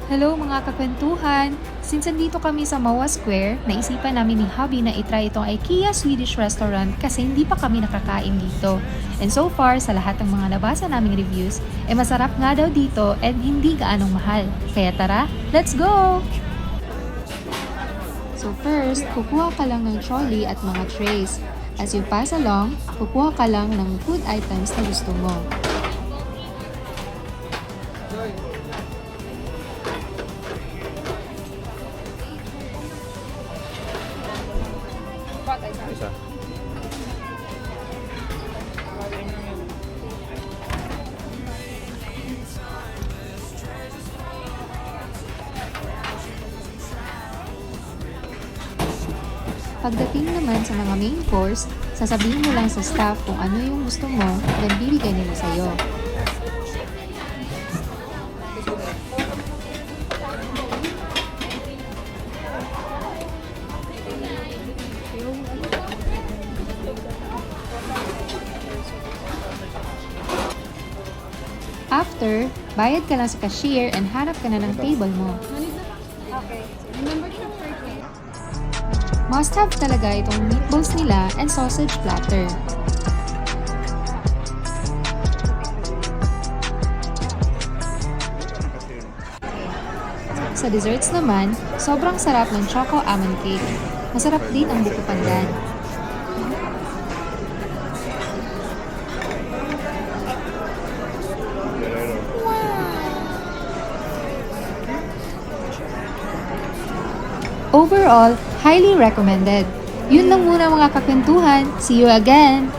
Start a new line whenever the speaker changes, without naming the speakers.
Hello mga kakwentuhan! Since andito kami sa Mawa Square, naisipan namin ni Hubby na itry itong IKEA Swedish restaurant kasi hindi pa kami nakakain dito. And so far, sa lahat ng mga nabasa naming reviews, masarap nga daw dito and hindi gaanong mahal. Kaya tara, let's go! So first, kukuha ka lang ng trolley at mga trays. As you pass along, kukuha ka lang ng food items na gusto mo.
Isa.
Pagdating naman sa mga main course, sasabihin mo lang sa staff kung ano yung gusto mo, then bibigay nila sa'yo. After, bayad ka lang sa cashier and hanap ka na ng table mo.
Okay. Remember to forget.
Must have talaga itong meatballs nila and sausage platter. Sa desserts naman, sobrang sarap ng choco almond cake. Masarap din ang buko pandan. Overall, highly recommended. Yun lang muna mga kakwentuhan. See you again!